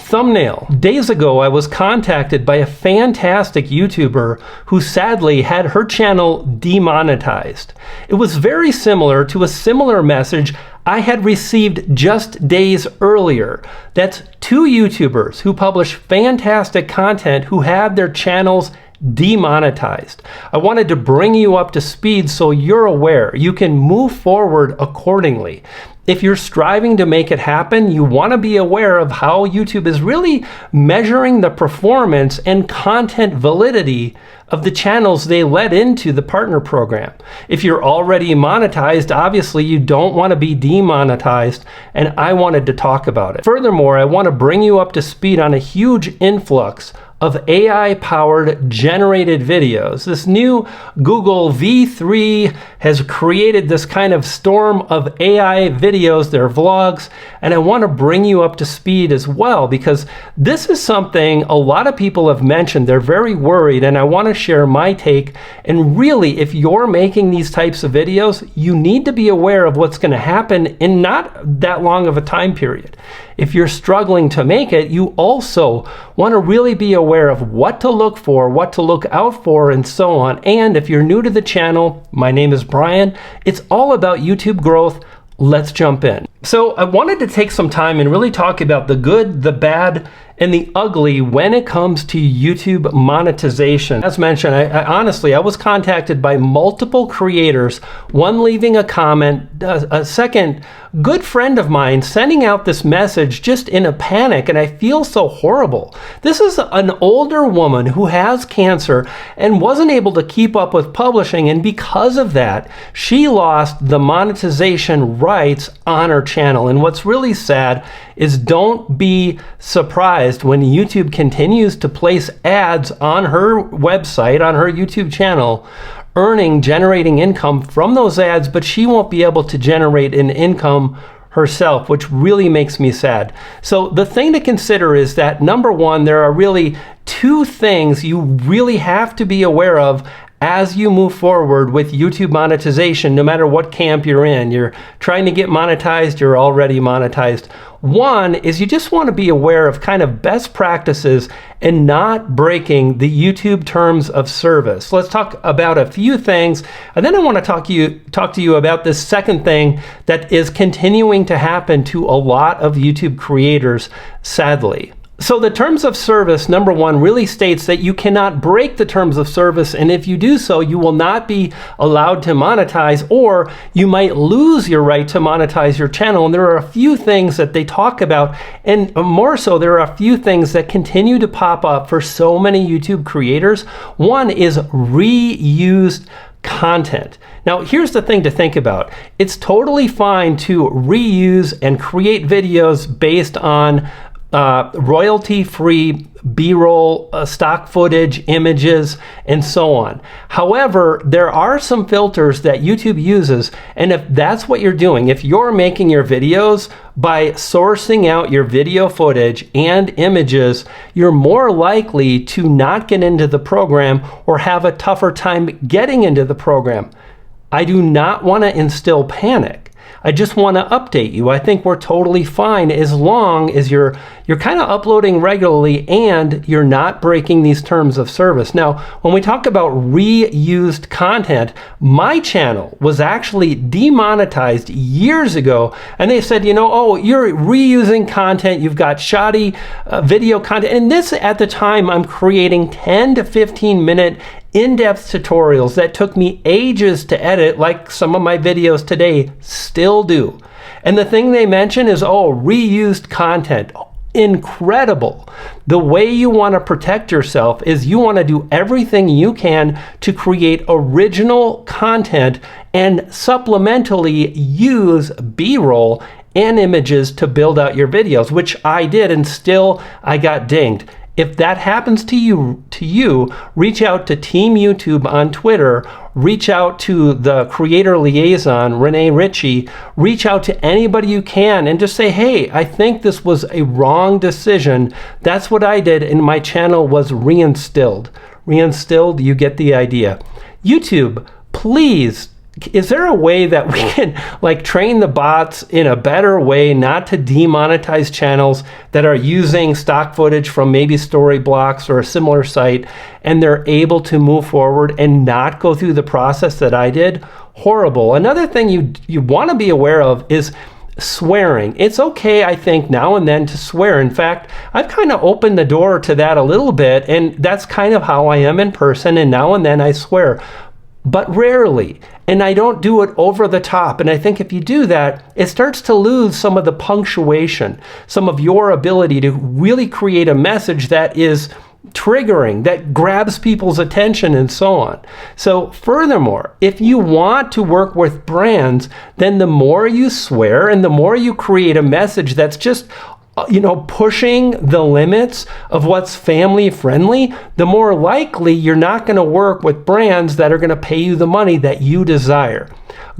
Thumbnail. Days ago, I was contacted by a fantastic YouTuber who sadly had her channel demonetized. It was very similar to a similar message I had received just days earlier. That's two YouTubers who publish fantastic content who had their channels demonetized. I wanted to bring you up to speed so you're aware. You can move forward accordingly. If you're striving to make it happen, you want to be aware of how YouTube is really measuring the performance and content validity of the channels they let into the partner program. If you're already monetized, obviously you don't want to be demonetized, and I wanted to talk about it. Furthermore, I want to bring you up to speed on a huge influx of AI-powered generated videos. This new Google V3 has created this kind of storm of AI videos, their vlogs, and I want to bring you up to speed as well, because this is something a lot of people have mentioned. They're very worried, and I want to share my take. And really, if you're making these types of videos, you need to be aware of what's going to happen in not that long of a time period. If you're struggling to make it, you also want to really be aware of what to look for, what to look out for, and so on. And if you're new to the channel, my name is Brian. It's all about YouTube growth. Let's jump in. So I wanted to take some time and really talk about the good, the bad, and the ugly when it comes to YouTube monetization. As mentioned, I honestly was contacted by multiple creators, one leaving a comment, a second good friend of mine sending out this message just in a panic, and I feel so horrible. This is an older woman who has cancer and wasn't able to keep up with publishing, and because of that, she lost the monetization rights on her channel. And what's really sad is don't be surprised when YouTube continues to place ads on her website, on her YouTube channel, generating income from those ads, but she won't be able to generate an income herself, which really makes me sad. So the thing to consider is that, number one, there are really two things you really have to be aware of as you move forward with YouTube monetization, no matter what camp you're in. You're trying to get monetized, you're already monetized. One is you just want to be aware of kind of best practices and not breaking the YouTube terms of service. Let's talk about a few things, and then I want to talk to you about this second thing that is continuing to happen to a lot of YouTube creators, sadly. So the terms of service, number one, really states that you cannot break the terms of service, and if you do so, you will not be allowed to monetize, or you might lose your right to monetize your channel. And there are a few things that they talk about, and more so, there are a few things that continue to pop up for so many YouTube creators. One is reused content. Now, here's the thing to think about. It's totally fine to reuse and create videos based on royalty-free B-roll, stock footage, images, and so on. However, there are some filters that YouTube uses, and if that's what you're doing, if you're making your videos by sourcing out your video footage and images, you're more likely to not get into the program or have a tougher time getting into the program. I do not want to instill panic. I just want to update you. I think we're totally fine as long as you're kind of uploading regularly and you're not breaking these terms of service. Now, when we talk about reused content, my channel was actually demonetized years ago, and they said, oh, you're reusing content, you've got shoddy video content. And this, at the time, I'm creating 10 to 15 minute in-depth tutorials that took me ages to edit, like some of my videos today still do. And the thing they mention is, reused content. Incredible. The way you want to protect yourself is you want to do everything you can to create original content and supplementally use B-roll and images to build out your videos, which I did, and still I got dinged. If that happens to you, reach out to Team YouTube on Twitter, reach out to the creator liaison, Renee Ritchie, reach out to anybody you can and just say, hey, I think this was a wrong decision. That's what I did, and my channel was reinstilled. Reinstilled, you get the idea. YouTube, please is there a way that we can like train the bots in a better way not to demonetize channels that are using stock footage from maybe Storyblocks or a similar site, and they're able to move forward and not go through the process that I did? Horrible. Another thing you want to be aware of is swearing. It's okay, I think, now and then to swear. In fact, I've kind of opened the door to that a little bit, and that's kind of how I am in person, and now and then I swear, but rarely. And I don't do it over the top. And I think if you do that, it starts to lose some of the punctuation, some of your ability to really create a message that is triggering, that grabs people's attention, and so on. So furthermore, if you want to work with brands, then the more you swear and the more you create a message that's just pushing the limits of what's family friendly, the more likely you're not going to work with brands that are going to pay you the money that you desire.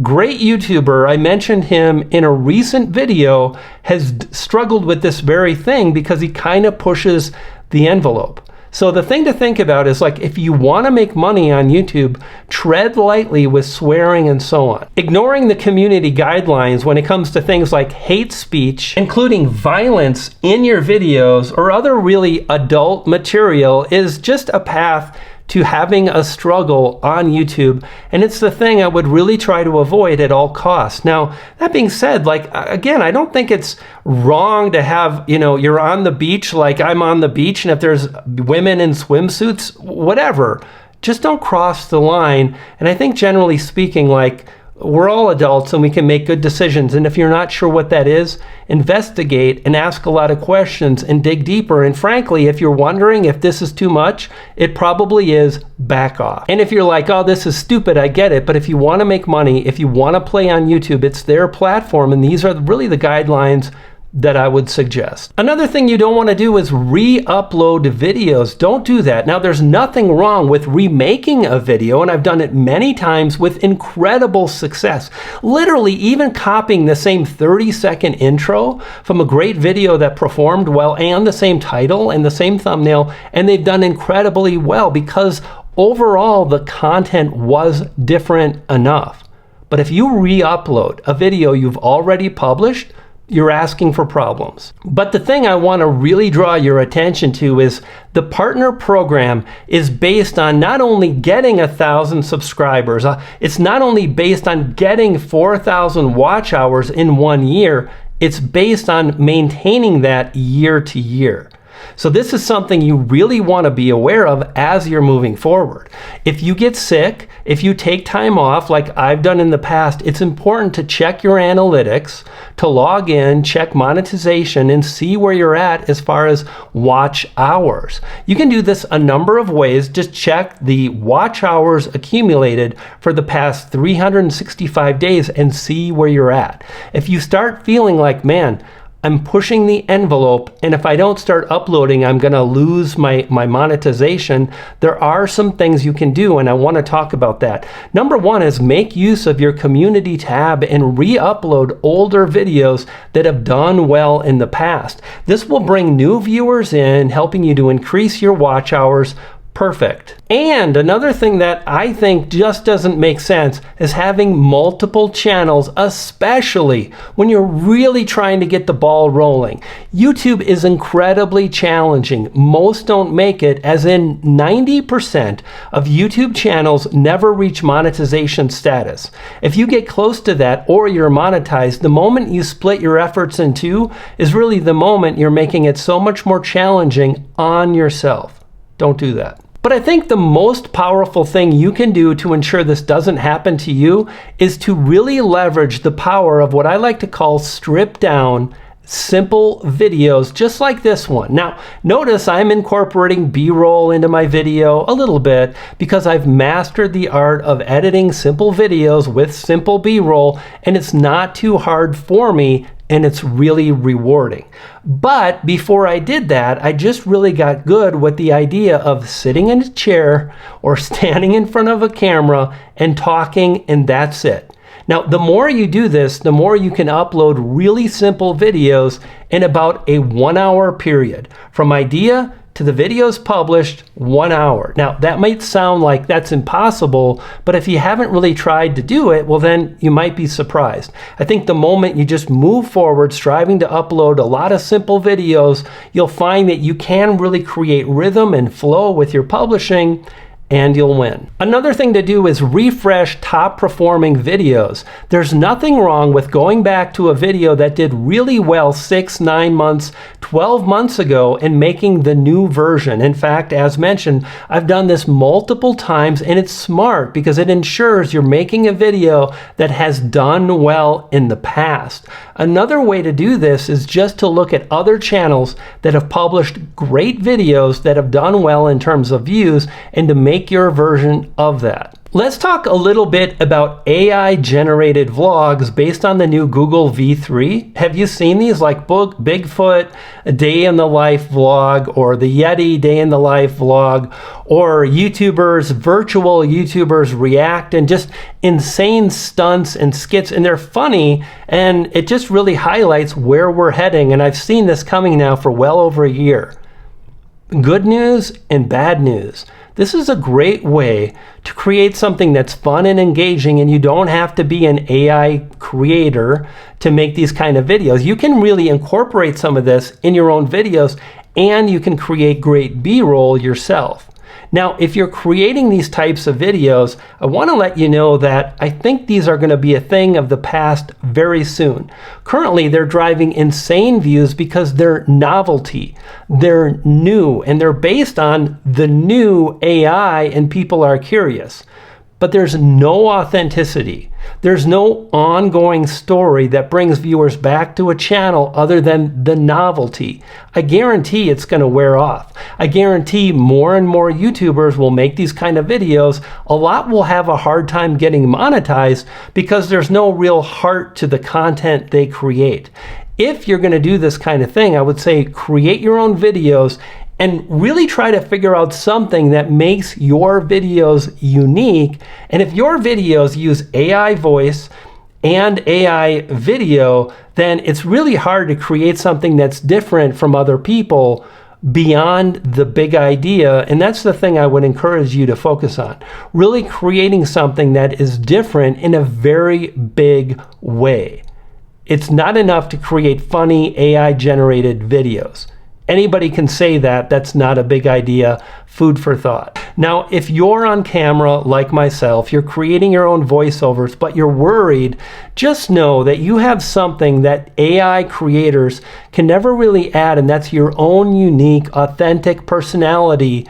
Great YouTuber, I mentioned him in a recent video, has struggled with this very thing because he kind of pushes the envelope. So the thing to think about is, like, if you want to make money on YouTube, tread lightly with swearing and so on. Ignoring the community guidelines when it comes to things like hate speech, including violence in your videos or other really adult material, is just a path to having a struggle on YouTube, and it's the thing I would really try to avoid at all costs. Now, that being said, like, again, I don't think it's wrong to have, you're on the beach, like I'm on the beach, and if there's women in swimsuits, whatever, just don't cross the line. And I think generally speaking, like, we're all adults and we can make good decisions. And if you're not sure what that is, investigate and ask a lot of questions and dig deeper. And frankly, if you're wondering if this is too much, it probably is. Back off. And if you're like, oh, this is stupid, I get it. But if you want to make money, if you want to play on YouTube, it's their platform. And these are really the guidelines that I would suggest. Another thing you don't want to do is re-upload videos. Don't do that. Now, there's nothing wrong with remaking a video, and I've done it many times with incredible success. Literally, even copying the same 30-second intro from a great video that performed well, and the same title and the same thumbnail, and they've done incredibly well because overall the content was different enough. But if you re-upload a video you've already published, you're asking for problems. But the thing I want to really draw your attention to is the partner program is based on not only getting 1,000 subscribers, it's not only based on getting 4,000 watch hours in 1 year, it's based on maintaining that year to year. So this is something you really want to be aware of as you're moving forward. If you get sick, if you take time off like I've done in the past, it's important to check your analytics, to log in, check monetization, and see where you're at as far as watch hours. You can do this a number of ways. Just check the watch hours accumulated for the past 365 days and see where you're at. If you start feeling like, man, I'm pushing the envelope, and if I don't start uploading, I'm going to lose my monetization, there are some things you can do, and I want to talk about that. Number one is make use of your community tab and re-upload older videos that have done well in the past. This will bring new viewers in, helping you to increase your watch hours. Perfect. And another thing that I think just doesn't make sense is having multiple channels, especially when you're really trying to get the ball rolling. YouTube is incredibly challenging. Most don't make it, as in 90% of YouTube channels never reach monetization status. If you get close to that or you're monetized, the moment you split your efforts in two is really the moment you're making it so much more challenging on yourself. Don't do that. But I think the most powerful thing you can do to ensure this doesn't happen to you is to really leverage the power of what I like to call stripped down, simple videos, just like this one. Now, notice I'm incorporating B-roll into my video a little bit because I've mastered the art of editing simple videos with simple B-roll, and it's not too hard for me, and it's really rewarding. But before I did that, I just really got good with the idea of sitting in a chair or standing in front of a camera and talking, and that's it. Now, the more you do this, the more you can upload really simple videos in about a 1 hour period, from idea to the videos published 1 hour. Now, that might sound like that's impossible, but if you haven't really tried to do it, well, then you might be surprised. I think the moment you just move forward, striving to upload a lot of simple videos, you'll find that you can really create rhythm and flow with your publishing, and you'll win. Another thing to do is refresh top performing videos. There's nothing wrong with going back to a video that did really well 6, 9 months, 12 months ago and making the new version. In fact, as mentioned, I've done this multiple times, and it's smart because it ensures you're making a video that has done well in the past. Another way to do this is just to look at other channels that have published great videos that have done well in terms of views and to make your version of that. Let's talk a little bit about AI generated vlogs based on the new Google V3. Have you seen these, like Bigfoot, a day in the life vlog, or the Yeti day in the life vlog, or YouTubers, virtual YouTubers react and just insane stunts and skits, and they're funny, and it just really highlights where we're heading. And I've seen this coming now for well over a year. Good news and bad news. This is a great way to create something that's fun and engaging, and you don't have to be an AI creator to make these kind of videos. You can really incorporate some of this in your own videos, and you can create great B-roll yourself. Now, if you're creating these types of videos, I want to let you know that I think these are going to be a thing of the past very soon. Currently, they're driving insane views because they're novelty, they're new, and they're based on the new AI, and people are curious. But there's no authenticity. There's no ongoing story that brings viewers back to a channel other than the novelty. I guarantee it's going to wear off. I guarantee more and more YouTubers will make these kind of videos. A lot will have a hard time getting monetized because there's no real heart to the content they create. If you're going to do this kind of thing, I would say create your own videos and really try to figure out something that makes your videos unique. And if your videos use AI voice and AI video, then it's really hard to create something that's different from other people beyond the big idea. And that's the thing I would encourage you to focus on. Really creating something that is different in a very big way. It's not enough to create funny AI generated videos. Anybody can say that. That's not a big idea. Food for thought. Now, if you're on camera like myself, you're creating your own voiceovers, but you're worried, just know that you have something that AI creators can never really add, and that's your own unique, authentic personality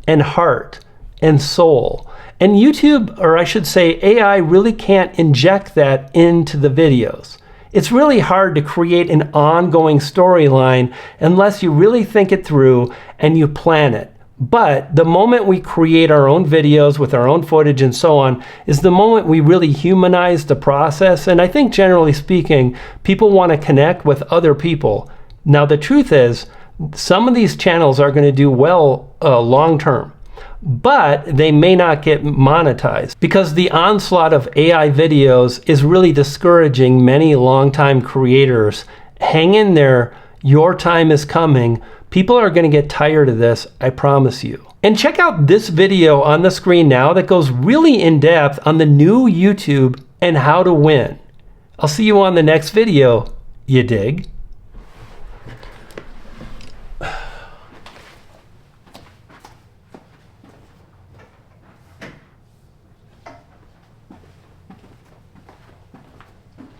and heart and soul. And YouTube, or I should say AI, really can't inject that into the videos. It's really hard to create an ongoing storyline unless you really think it through and you plan it. But the moment we create our own videos with our own footage and so on is the moment we really humanize the process. And I think generally speaking, people want to connect with other people. Now, the truth is, some of these channels are going to do well long term, but they may not get monetized because the onslaught of AI videos is really discouraging many longtime creators. Hang in there. Your time is coming. People are going to get tired of this, I promise you. And check out this video on the screen now that goes really in depth on the new YouTube and how to win. I'll see you on the next video. You dig?